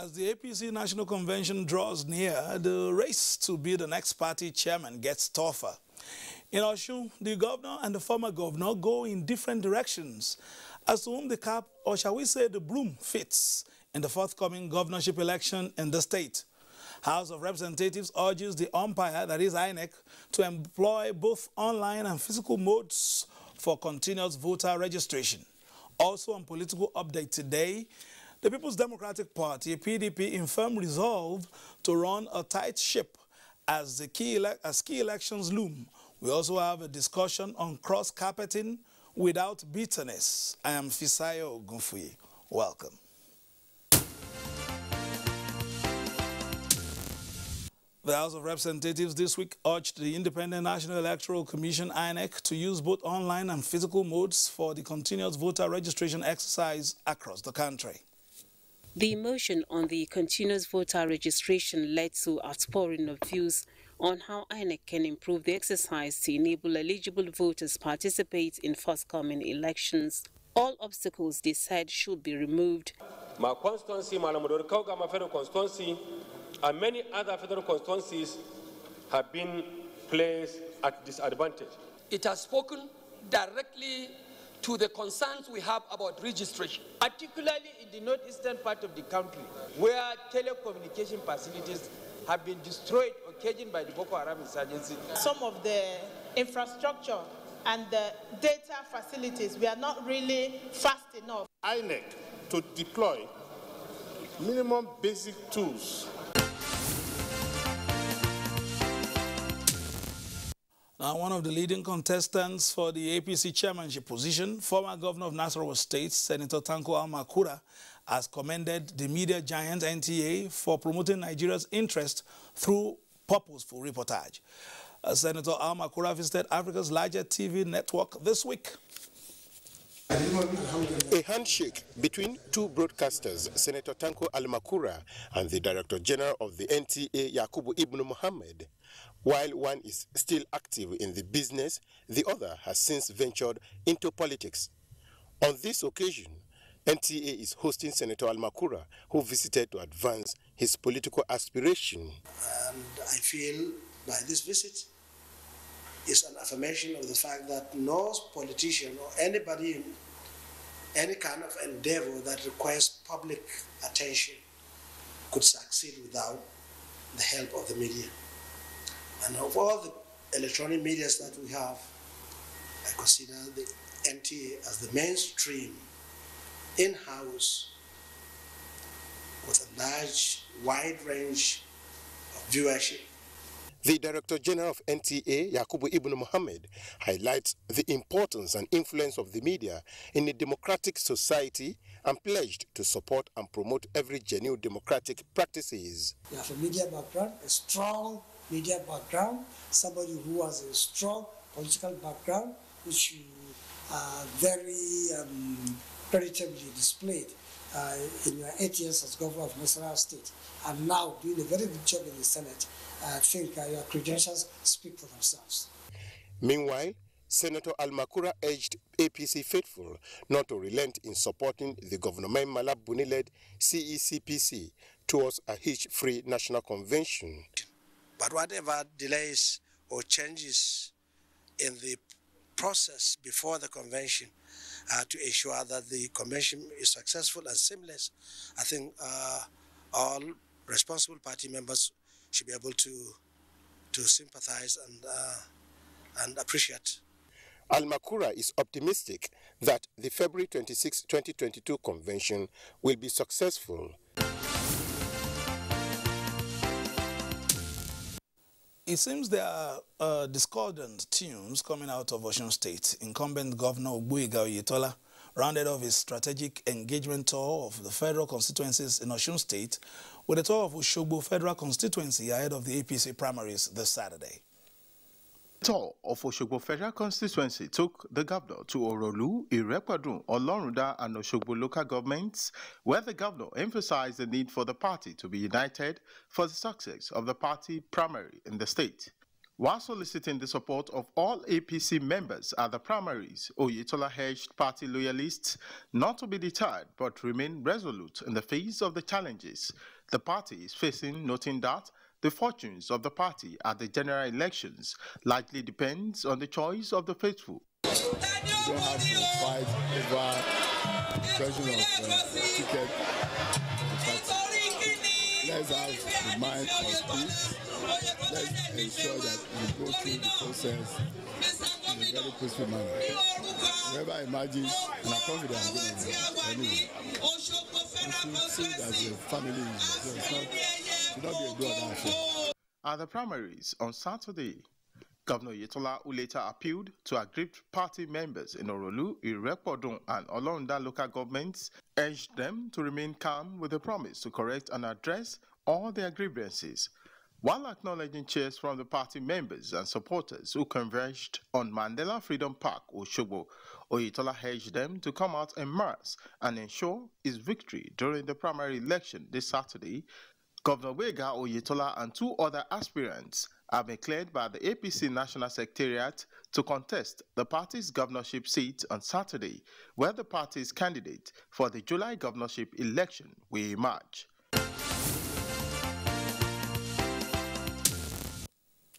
As the APC National Convention draws near, the race to be the next party chairman gets tougher. In Osun, the governor and the former governor go in different directions as to whom the cap, or shall we say the broom, fits in the forthcoming governorship election in the state. House of Representatives urges the umpire, that is INEC, to employ both online and physical modes for continuous voter registration. Also on political update today, the People's Democratic Party, PDP, in firm resolve to run a tight ship as key elections loom. We also have a discussion on cross-carpeting without bitterness. I am Fisayo Ogunfuyi. Welcome. The House of Representatives this week urged the Independent National Electoral Commission, INEC, to use both online and physical modes for the continuous voter registration exercise across the country. The motion on the continuous voter registration led to outpouring of views on how INEC can improve the exercise to enable eligible voters participate in forthcoming elections. All obstacles, they said, should be removed. My constituency, my federal constituency, and many other federal constituencies have been placed at disadvantage. It has spoken directly to the concerns we have about registration, particularly in the northeastern part of the country, where telecommunication facilities have been destroyed, occasioned by the Boko Haram insurgency. Some of the infrastructure and the data facilities were not really fast enough. INEC to deploy minimum basic tools. Now, one of the leading contestants for the APC chairmanship position, former governor of Taraba State, Senator Tanko AlMakura, has commended the media giant NTA for promoting Nigeria's interest through purposeful reportage. Senator AlMakura visited Africa's largest TV network this week. A handshake between two broadcasters, Senator Tanko AlMakura and the Director General of the NTA, Yakubu Ibn Muhammad. While one is still active in the business, the other has since ventured into politics. On this occasion, NTA is hosting Senator AlMakura, who visited to advance his political aspiration. And I feel by this visit is an affirmation of the fact that no politician or anybody in any kind of endeavor that requires public attention could succeed without the help of the media. And of all the electronic media that we have, I consider the NTA as the mainstream in-house with a large, wide range of viewership. The Director General of NTA, Yakubu Ibn Muhammad, highlights the importance and influence of the media in a democratic society and pledged to support and promote every genuine democratic practices. You have a media background, a strong media background, somebody who has a strong political background, which you are very creditably displayed in your 8 years as governor of Taraba State, and now doing a very good job in the Senate. I think your credentials speak for themselves. Meanwhile, Senator AlMakura urged APC faithful not to relent in supporting the Government Malabuni-led CECPC towards a hitch-free national convention. But whatever delays or changes in the process before the convention to ensure that the convention is successful and seamless, I think all responsible party members should be able to sympathize and appreciate. AlMakura is optimistic that the February 26, 2022 convention will be successful. It seems there are discordant tunes coming out of Osun State. Incumbent Governor Ogbuiga Oyetola rounded off his strategic engagement tour of the federal constituencies in Osun State with a tour of Osogbo Federal Constituency ahead of the APC primaries this Saturday. The tour of Osogbo Federal Constituency took the governor to Orolu, Irepadun, Olorunda and Osogbo local governments, where the governor emphasized the need for the party to be united for the success of the party primary in the state. While soliciting the support of all APC members at the primaries, Oyetola urged party loyalists not to be deterred but remain resolute in the face of the challenges the party is facing, noting that the fortunes of the party at the general elections largely depends on the choice of the faithful. We don't have to fight over the question of ticket. Let's have the mind of peace. Let's ensure that we go through the process in a very peaceful manner. Whoever emerges, and I'm confident I'm going to win anyway. We should see it as a family unit. So it should not be a do-or-die affair. At the primaries on Saturday, Governor Oyetola, who later appealed to aggrieved party members in Orolu, Irekpodun, and Olorunda local governments, urged them to remain calm with a promise to correct and address all their grievances. While acknowledging cheers from the party members and supporters who converged on Mandela Freedom Park, Osogbo, Oyetola urged them to come out en masse and ensure his victory during the primary election this Saturday. Governor Wega Oyetola and two other aspirants have been cleared by the APC National Secretariat to contest the party's governorship seat on Saturday, where the party's candidate for the July governorship election will emerge.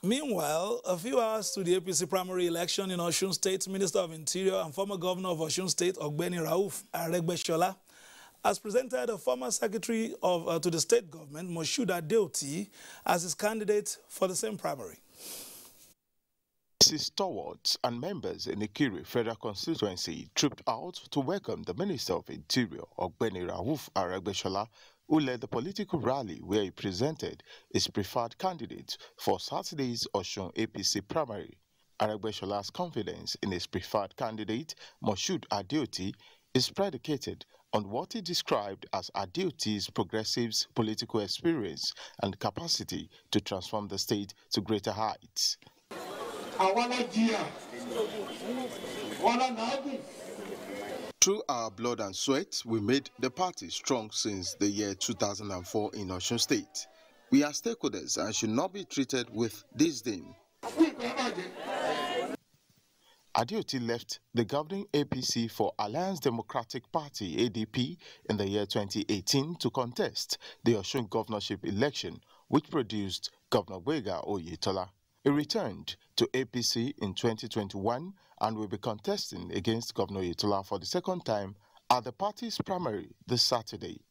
Meanwhile, a few hours to the APC primary election in Osun State, Minister of Interior and former Governor of Osun State, Ogbeni Rauf Aregbesola, has presented a former secretary to the state government, Moshood Adeoti, as his candidate for the same primary. His stewards and members in the Ikire Federal Constituency trooped out to welcome the Minister of Interior, Ogbeni Rauf Aregbesola, who led the political rally where he presented his preferred candidate for Saturday's Osun APC primary. Aregbesola's confidence in his preferred candidate, Moshood Adeoti, is predicated on what he described as Adeoti's progressive's political experience and capacity to transform the state to greater heights. Through our blood and sweat, we made the party strong since the year 2004 in Osun State. We are stakeholders and should not be treated with disdain. Adeoti left the governing APC for Alliance Democratic Party, ADP, in the year 2018 to contest the Osun governorship election, which produced Governor Wega Oyetola. He returned to APC in 2021 and will be contesting against Governor Oyetola for the second time at the party's primary this Saturday.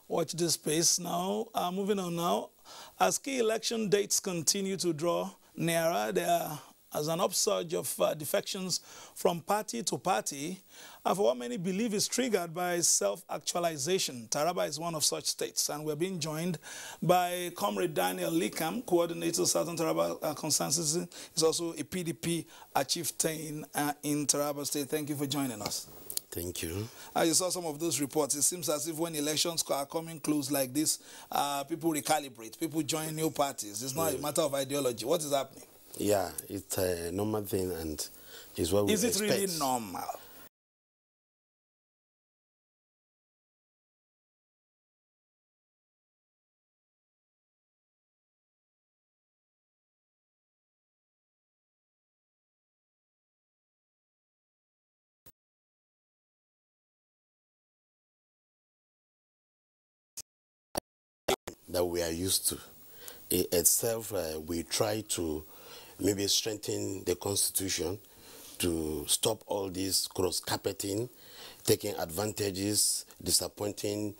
Watch this space now. Moving on now. As key election dates continue to draw nearer, there is an upsurge of defections from party to party, and for what many believe is triggered by self-actualization. Taraba is one of such states, and we're being joined by Comrade Daniel Likam, coordinator Southern Taraba Constituency. He's also a PDP chieftain in Taraba State. Thank you for joining us. Thank you. I saw some of those reports. It seems as if when elections are coming close like this, people recalibrate, people join new parties. It's not a matter of ideology. What is happening? Yeah, it's a normal thing, and it's what we expect. Is it really normal? That we are used to. Itself, we try to maybe strengthen the constitution to stop all this cross-carpeting, taking advantages, disappointing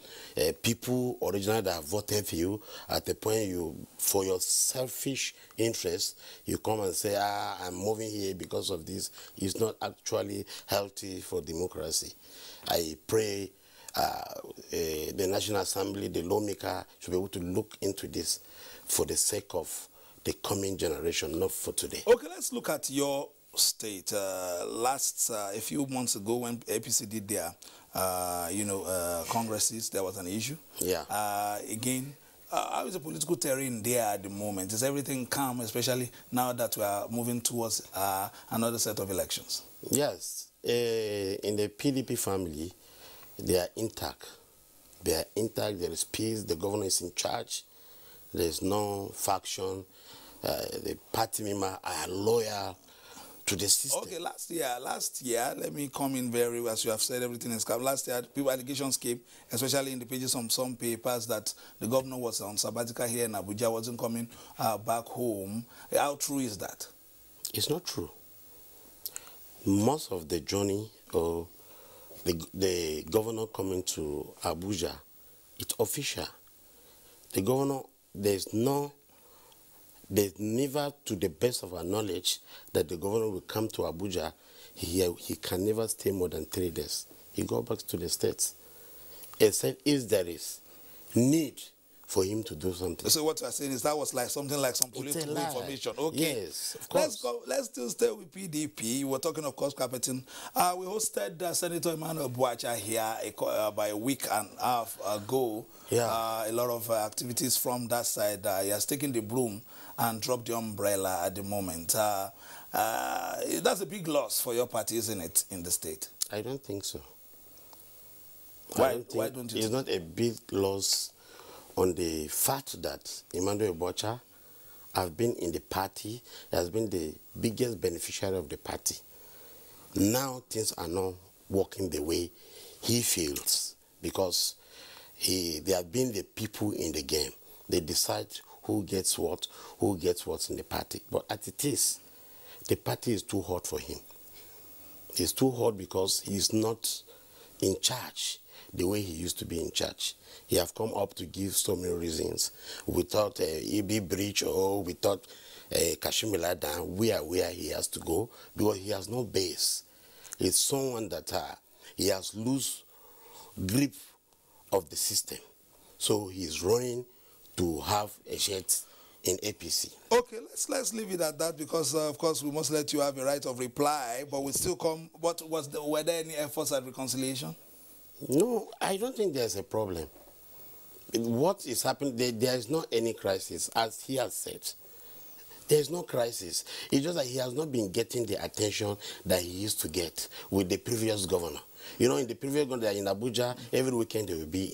people originally that have voted for you. At the point for your selfish interest, you come and say, I'm moving here because of this. It's not actually healthy for democracy. I pray the National Assembly, the lawmaker, should be able to look into this for the sake of the coming generation, not for today. Okay, let's look at your state. A few months ago, when APC did their, congresses, there was an issue. Yeah. Again, how is the political terrain there at the moment? Is everything calm, especially now that we are moving towards another set of elections? Yes. In the PDP family, they are intact. They are intact, there is peace, the governor is in charge, there is no faction, the party members are loyal to the system. Okay, last year, let me come in very, as you have said, everything is covered. Last year, allegations came, especially in the pages of some papers, that the governor was on sabbatical here in Abuja, wasn't coming back home. How true is that? It's not true. Most of the journey, or the governor coming to Abuja, it's official. The governor, there's never, to the best of our knowledge, that the governor will come to Abuja. He can never stay more than 3 days. He goes back to the states. Except if there is need for him to do something. So what you are saying is that was like something like some political information. Okay. Yes, of course. Let's still stay with PDP. We're talking of course carpeting. We hosted Senator Emmanuel Abuja here about a week and a half ago. Yeah. A lot of activities from that side. He has taken the broom and dropped the umbrella at the moment. That's a big loss for your party, isn't it, in the state? I don't think so. Why don't you? It's not a big loss on the fact that Emmanuel Abuja has been in the party, has been the biggest beneficiary of the party. Now things are not working the way he feels, because they have been the people in the game. They decide who gets what in the party. But as it is, the party is too hot for him. It's too hot because he's not in charge the way he used to be in charge. He have come up to give so many reasons. Without EB bridge or without Kashmir Dam, where he has to go, because he has no base. It's someone that he has loose grip of the system. So he's running to have a share in APC. Okay, let's leave it at that, because of course we must let you have a right of reply, but we still come. Were there any efforts at reconciliation? No, I don't think there's a problem. What is happening, there is not any crisis, as he has said. There's no crisis. It's just that he has not been getting the attention that he used to get with the previous governor. You know, in the previous governor in Abuja, every weekend they will be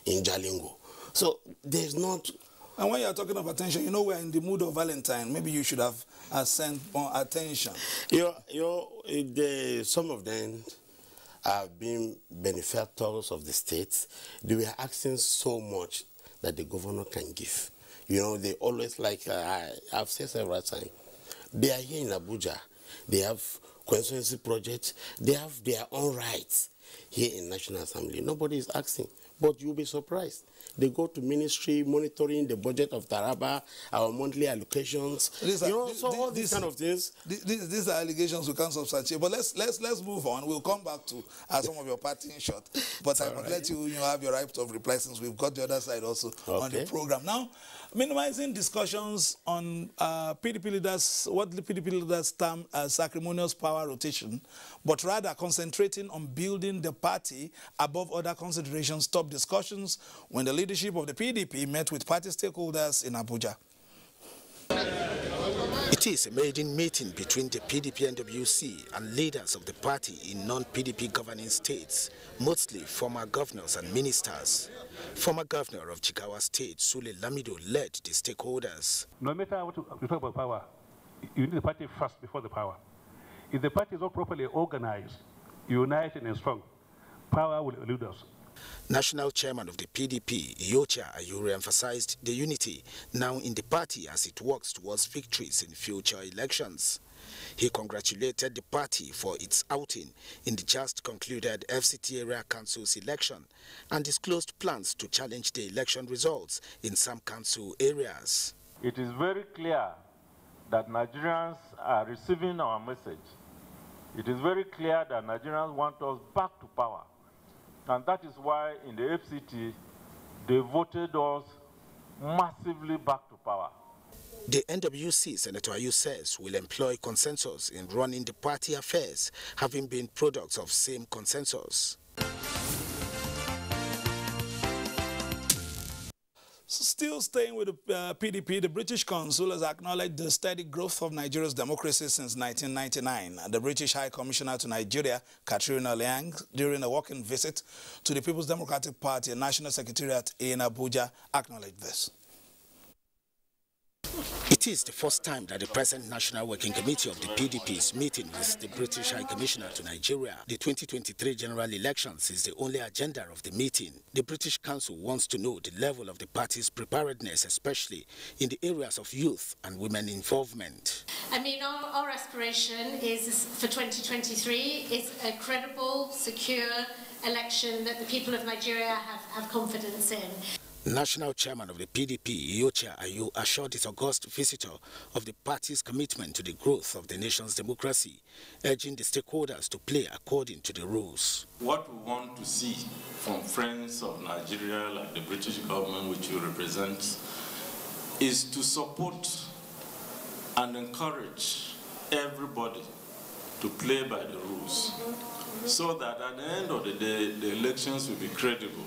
in Jalingo. So there's not... And when you're talking of attention, you know, we're in the mood of Valentine. Maybe you should have sent more attention. Some of them have been benefactors of the state. They were asking so much that the governor can give. You know, they always, like I've said several times, they are here in Abuja. They have constituency projects. They have their own rights here in National Assembly. Nobody is asking, but you'll be surprised. They go to ministry monitoring the budget of Taraba, our monthly allocations. All these kind of things. These are allegations we can't substantiate. But let's move on. We'll come back to some of your parting shot. But I must let you have your right of reply, since we've got the other side also on the program. Now, minimizing discussions on PDP leaders, what the PDP leaders term as acrimonious power rotation, but rather concentrating on building the party above other considerations, top discussions when the leadership of the PDP met with party stakeholders in Abuja. It is a maiden meeting between the PDP NWC and leaders of the party in non-PDP governing states, mostly former governors and ministers. Former governor of Jigawa State, Sule Lamido, led the stakeholders. No matter what you talk about power, you need the party first before the power. If the party is not properly organized, united and strong, power will elude us. National chairman of the PDP, Yocha Ayuri, emphasized the unity now in the party as it works towards victories in future elections. He congratulated the party for its outing in the just concluded FCT Area Council's election and disclosed plans to challenge the election results in some council areas. It is very clear that Nigerians are receiving our message. It is very clear that Nigerians want us back to power. And that is why in the FCT, they voted us massively back to power. The NWC, Senator Ayu says, will employ consensus in running the party affairs, having been products of same consensus. Still staying with the PDP, the British Consul has acknowledged the steady growth of Nigeria's democracy since 1999. The British High Commissioner to Nigeria, Katrina Liang, during a walking visit to the People's Democratic Party National Secretariat in Abuja, acknowledged this. It is the first time that the present National Working Committee of the PDP is meeting with the British High Commissioner to Nigeria. The 2023 general elections is the only agenda of the meeting. The British Council wants to know the level of the party's preparedness, especially in the areas of youth and women involvement. I mean, our aspiration is for 2023 is a credible, secure election that the people of Nigeria have confidence in. National Chairman of the PDP, Iyocha Ayu, assured his august visitor of the party's commitment to the growth of the nation's democracy, urging the stakeholders to play according to the rules. What we want to see from friends of Nigeria, like the British government, which you represent, is to support and encourage everybody to play by the rules, so that at the end of the day, the elections will be credible.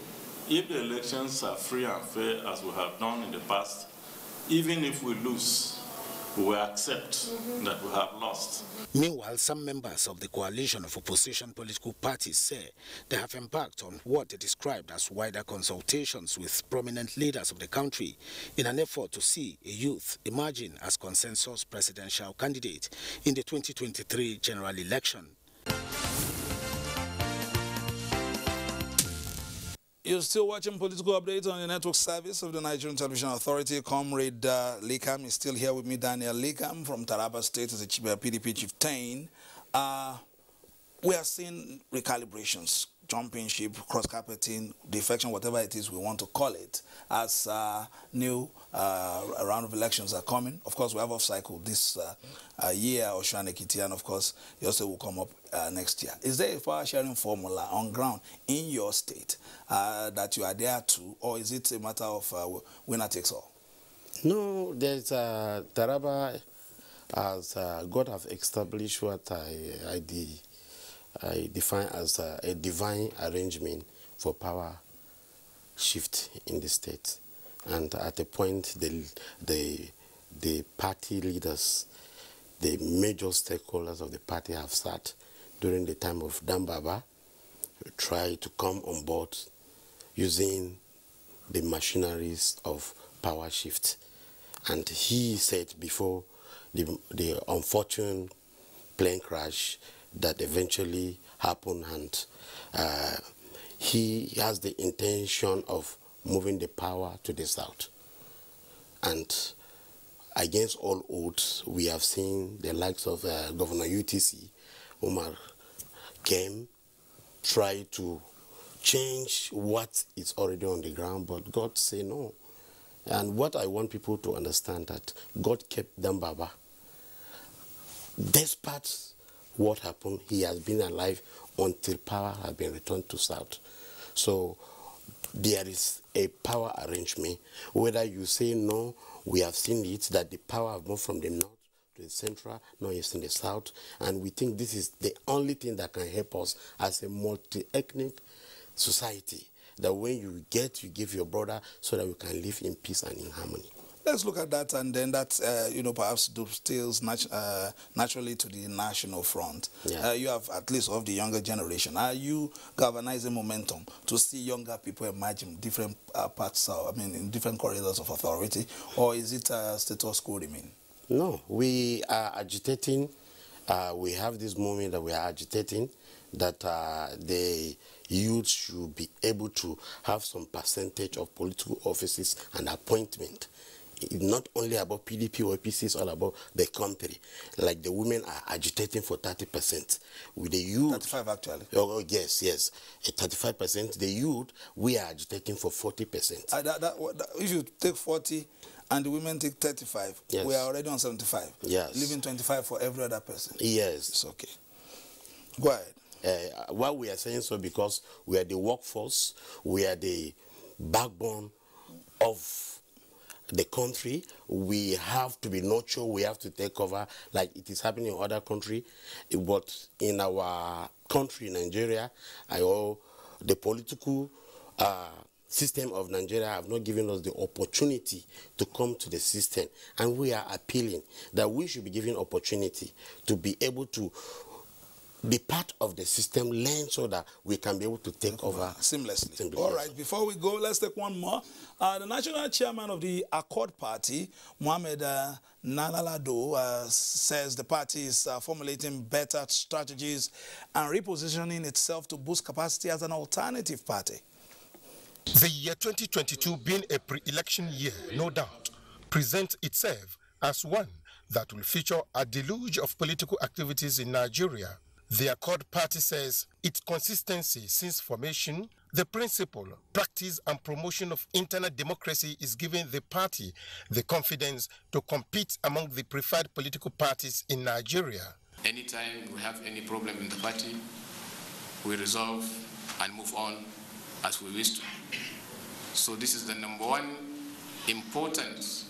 If the elections are free and fair, as we have done in the past, even if we lose, we will accept that we have lost. Meanwhile, some members of the coalition of opposition political parties say they have embarked on what they described as wider consultations with prominent leaders of the country in an effort to see a youth emerging as consensus presidential candidate in the 2023 general election. You're still watching Political Updates on the network service of the Nigerian Television Authority. Comrade Likam is still here with me. Daniel Likam from Taraba State as a PDP chieftain. We are seeing recalibrations, jumping ship, cross-carpeting, defection, whatever it is we want to call it, as new round of elections are coming. Of course, we have off-cycle this year, Osun Ekiti, and of course, Yose will come up next year. Is there a power-sharing formula on ground in your state that you are there to, or is it a matter of winner takes all? No, there's Taraba, as God have established what I define as a divine arrangement for power shift in the state. And at a point, the party leaders, the major stakeholders of the party have sat during the time of Dambaba, try to come on board using the machineries of power shift. And he said before the unfortunate plane crash that eventually happened, and he has the intention of moving the power to the south. And against all odds, we have seen the likes of Governor UTC, Umar, came, try to change what is already on the ground, but God say no. And what I want people to understand, that God kept Dambaba. Despite what happened, he has been alive until power has been returned to south. So there is a power arrangement. Whether you say no, we have seen it, that the power have moved from the north to the central, now it's in the south, and we think this is the only thing that can help us as a multi-ethnic society, that when you get, you give your brother, so that we can live in peace and in harmony. Let's look at that, and then that, perhaps dovetails naturally to the national front. Yeah. You have, at least of the younger generation, are you galvanizing momentum to see younger people emerge in different parts, in different corridors of authority, or is it status quo remain? No, we are agitating. We have this moment that we are agitating, that the youth should be able to have some percentage of political offices and appointment. It's not only about PDP or APC, it's all about the country. Like the women are agitating for 30%. With the youth... 35 actually. Oh, yes. 35%. The youth, we are agitating for 40%. If you take 40 and the women take 35, yes, we are already on 75. Yes. Leaving 25 for every other person. Yes. It's okay. Go ahead. Why we are saying so, because we are the workforce, we are the backbone of the country. We have to be nurtured, we have to take over, like it is happening in other countries. But in our country, Nigeria, the political system of Nigeria have not given us the opportunity to come to the system. And we are appealing that we should be given opportunity to be able to be part of the system, learn so that we can be able to take over seamlessly. All right, before we go, let's take one more. The national chairman of the Accord Party, Mohamed Nalalado, says the party is formulating better strategies and repositioning itself to boost capacity as an alternative party. The year 2022 being a pre-election year, no doubt, presents itself as one that will feature a deluge of political activities in Nigeria. The Accord Party says its consistency since formation, the principle, practice and promotion of internal democracy is giving the party the confidence to compete among the preferred political parties in Nigeria. Anytime we have any problem in the party, we resolve and move on as we wish to. So this is the number one important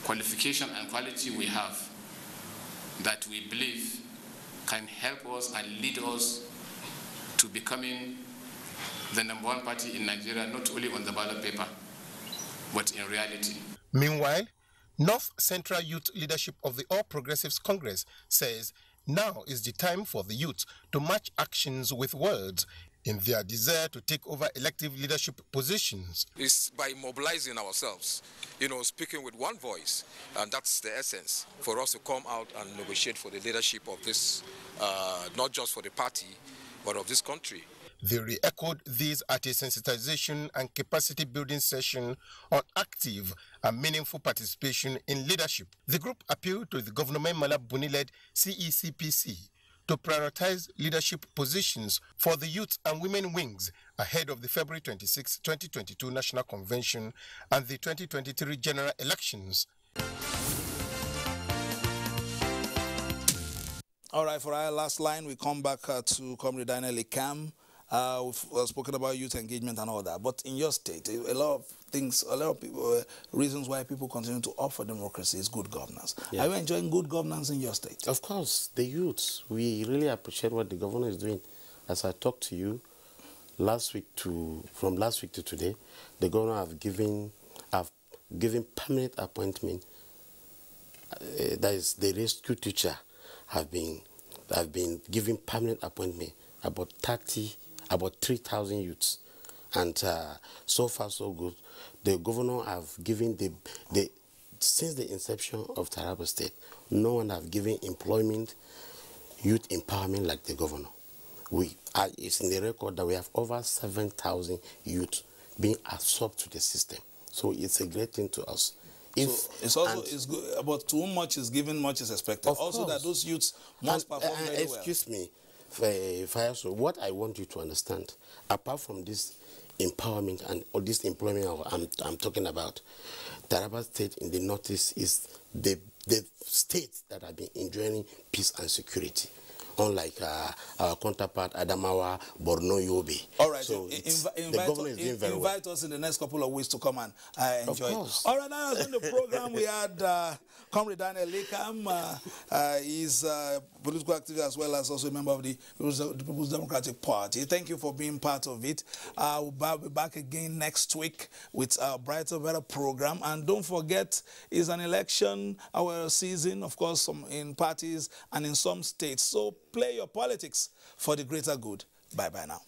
qualification and quality we have that we believe can help us and lead us to becoming the number one party in Nigeria, not only on the ballot paper, but in reality. Meanwhile, North Central Youth Leadership of the All Progressives Congress says now is the time for the youth to match actions with words in their desire to take over elective leadership positions. It's by mobilizing ourselves, speaking with one voice, and that's the essence for us to come out and negotiate for the leadership of this, not just for the party, but of this country. They re-echoed these at a sensitization and capacity building session on active and meaningful participation in leadership. The group appealed to the Government Malabuni-led CECPC to prioritize leadership positions for the youth and women wings ahead of the February 26, 2022 National Convention and the 2023 general elections. All right, for our last line, we come back to Comrade Daniel Ikam. We've spoken about youth engagement and all that. But in your state, a lot of things, a lot of people, reasons why people continue to opt for democracy is good governance. Yeah. Are you enjoying good governance in your state? Of course, the youth. We really appreciate what the governor is doing. As I talked to you from last week to today, the governor have given permanent appointment. That is, the rescue teacher have been given permanent appointment about 3,000 youths, and so far so good. The governor have given since the inception of Taraba State, no one have given employment, youth empowerment like the governor. It's in the record that we have over 7,000 youth being absorbed to the system. So it's a great thing to us. It's good, about too much is given, much is expected. Also, that those youths must perform very well. Excuse me, what I want you to understand, apart from this empowerment and all this employment I'm talking about, Taraba State in the Northeast is the state that have been enjoying peace and security, unlike our counterpart Adamawa, Borno, Yobe. All right, so the governor is doing very well. Invite us in the next couple of weeks to come and enjoy it. All right, now in the program we had Comrade Daniel Ikam. He's a political activist as well as also a member of the People's Democratic Party. Thank you for being part of it. We'll be back again next week with a brighter, better program. And don't forget, it's an election season, of course, in parties and in some states. So play your politics for the greater good. Bye-bye now.